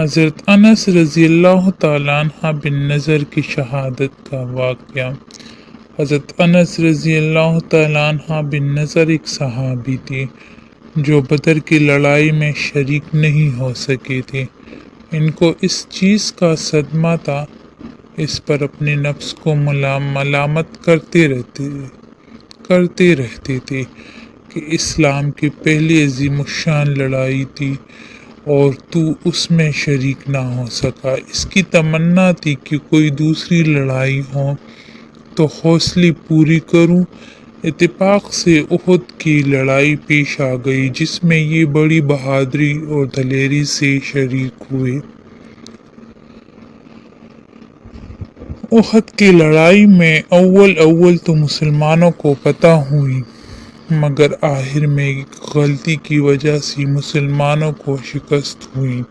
حضرت انس رضی اللہ تعالیٰ عنہ بن نضر کی شہادت کا واقعہ۔ حضرت انس رضی اللہ تعالیٰ عنہ بن نضر ایک صحابی تھے جو بدر کی لڑائی میں شریک نہیں ہو سکے تھے۔ ان کو اس چیز کا صدمہ تھا، اس پر اپنے نفس کو ملامت کرتے رہتے تھے کہ اسلام کی پہلی عظیم الشان لڑائی تھی اور تو اس میں شریک نہ ہو سکا۔ اس کی تمنا تھی کہ کوئی دوسری لڑائی ہو تو حوصلے پوری کروں۔ اتفاق سے احد کی لڑائی پیش آ گئی جس میں یہ بڑی بہادری اور دلیری سے شریک ہوئے۔ احد کی لڑائی میں اول تو مسلمانوں کو فتح ہوئی، مگر آخر میں ایک غلطی کی وجہ سے مسلمانوں کو شکست ہوئی۔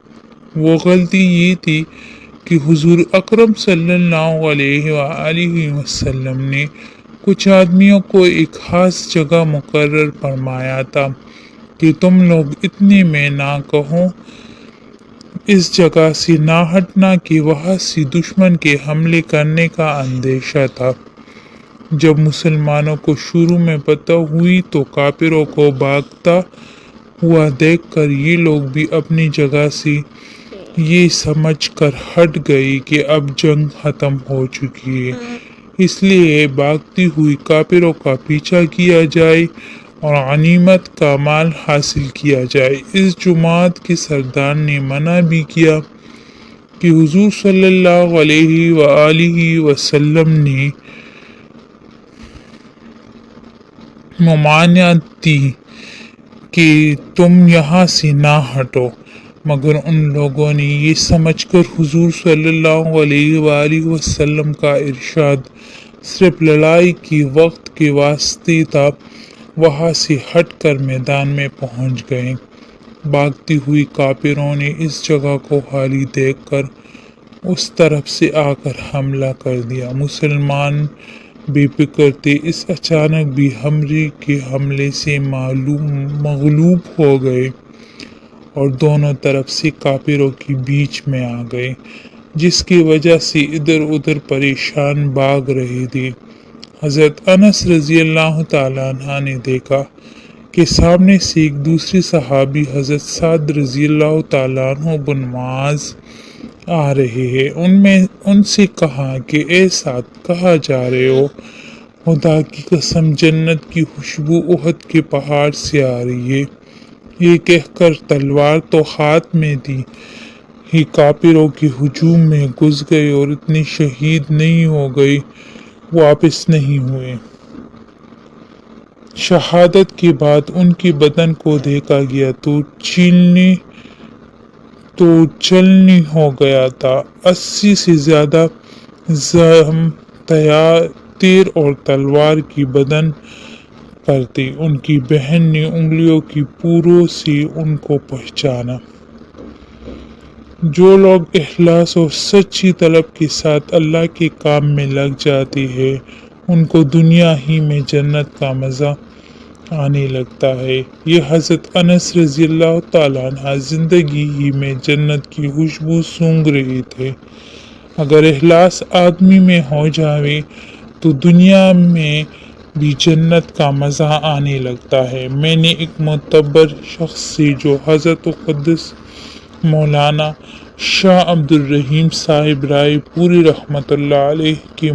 وہ غلطی یہ تھی کہ حضور اکرم صلی اللہ علیہ وآلہ وسلم نے کچھ آدمیوں کو ایک خاص جگہ مقرر فرمایا تھا کہ تم لوگ اتنے میں نہ کہو، اس جگہ سے نہ ہٹنا کہ وہاں سے دشمن کے حملے کرنے کا اندیشہ تھا۔ جب مسلمانوں کو شروع میں فتح ہوئی تو کافروں کو بھاگتا ہوا دیکھ کر یہ لوگ بھی اپنی جگہ سے یہ سمجھ کر ہٹ گئے کہ اب جنگ ختم ہو چکی ہے، اس لیے بھاگتی ہوئی کافروں کا پیچھا کیا جائے اور غنیمت کا مال حاصل کیا جائے۔ اس جماعت کے سردار نے منع بھی کیا کہ حضور صلی اللہ علیہ وآلہ وسلم نے ممانعت دی کہ تم یہاں سے نہ ہٹو، مگر ان لوگوں نے یہ سمجھ کر حضور صلی اللہ علیہ وآلہ وسلم کا ارشاد صرف لڑائی کے وقت کے واسطے تھا، وہاں سے ہٹ کر میدان میں پہنچ گئے۔ بھاگتی ہوئی کافروں نے اس جگہ کو خالی دیکھ کر اس طرف سے آ کر حملہ کر دیا۔ مسلمان بے فکر تھے، اس اچانک بھی کے حملے سے مغلوب ہو گئے اور دونوں طرف سے کافروں کے بیچ میں آ گئے، جس کی وجہ سے ادھر ادھر پریشان بھاگ رہے تھے۔ حضرت انس رضی اللہ تعالیٰ عنہ نے دیکھا کہ سامنے سے ایک دوسری صحابی حضرت سعد رضی اللہ تعالیٰ عنہ بن معاذ آ رہے ہیں۔ ان سے کہا کہ اے سعد، کہاں جا رہے ہو؟ خدا کی قسم جنت کی خوشبو احد کے پہاڑ سے آ رہی ہے۔ یہ کہہ کر تلوار تو ہاتھ میں تھی ہی کافروں کے ہجوم میں گھس گئے اور اتنے شہید نہیں ہو گئے، واپس نہیں ہوئے۔ شہادت کے بعد ان کے بدن کو دیکھا گیا تو چلنی ہو گیا تھا۔ 80 سے زیادہ زخم تیر اور تلوار کی بدن پر تھے۔ ان کی بہن نے انگلیوں کی پوروں سے ان کو پہچانا۔ جو لوگ اخلاص اور سچی طلب کے ساتھ اللہ کے کام میں لگ جاتے ہیں ان کو دنیا ہی میں جنت کا مزہ آنے لگتا ہے۔ یہ حضرت انس رضی اللہ تعالیٰ عنہ زندگی ہی میں جنت کی خوشبو سونگھ رہے تھے۔ اگر اخلاص آدمی میں ہو جائے تو دنیا میں بھی جنت کا مزہ آنے لگتا ہے۔ میں نے ایک معتبر شخص سے جو حضرت قدس مولانا شاہ عبد الرحیم صاحب رائے پوری رحمۃ اللہ علیہ کے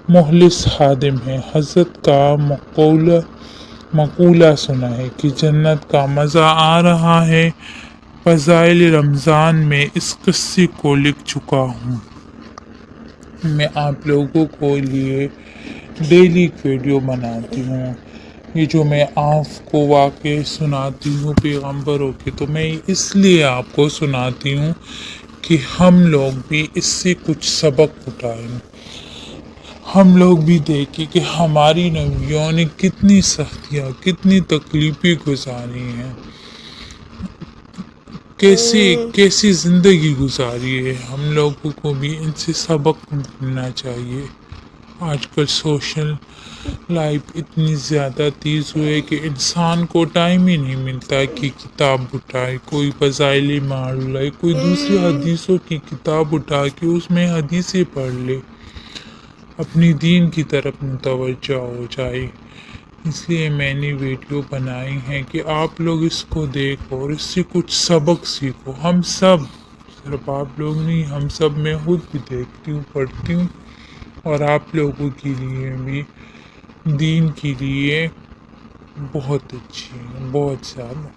مخلص خادم ہیں، حضرت کا مقولہ سنا ہے کہ جنت کا مزہ آ رہا ہے۔ فضائل رمضان میں اس قصے کو لکھ چکا ہوں۔ میں آپ لوگوں کو لیے ڈیلی ایک ویڈیو بناتی ہوں۔ یہ جو میں آپ کو واقعے سناتی ہوں پیغمبروں کے، تو میں اس لیے آپ کو سناتی ہوں کہ ہم لوگ بھی اس سے کچھ سبق اٹھائیں، ہم لوگ بھی دیکھیں کہ ہماری نبیوں نے کتنی سختیاں، کتنی تکلیفیں گزاری ہیں، کیسی زندگی گزاری ہے۔ ہم لوگوں کو بھی ان سے سبق ملنا چاہیے۔ آج کل سوشل لائف اتنی زیادہ تیز ہوئے کہ انسان کو ٹائم ہی نہیں ملتا کہ کتاب اٹھائے، کوئی فضائل معلوم لائے، کوئی دوسری حدیثوں کی کتاب اٹھا کے اس میں حدیثیں پڑھ لے، اپنی دین کی طرف متوجہ ہو جائے۔ اس لیے میں نے ویڈیو بنائی ہے کہ آپ لوگ اس کو دیکھو اور اس سے کچھ سبق سیکھو۔ ہم سب، صرف آپ لوگ نہیں، ہم سب، میں خود بھی دیکھتی ہوں، پڑھتی ہوں، اور آپ لوگوں کے لیے بھی دین کے لیے بہت اچھی ہے، بہت زیادہ۔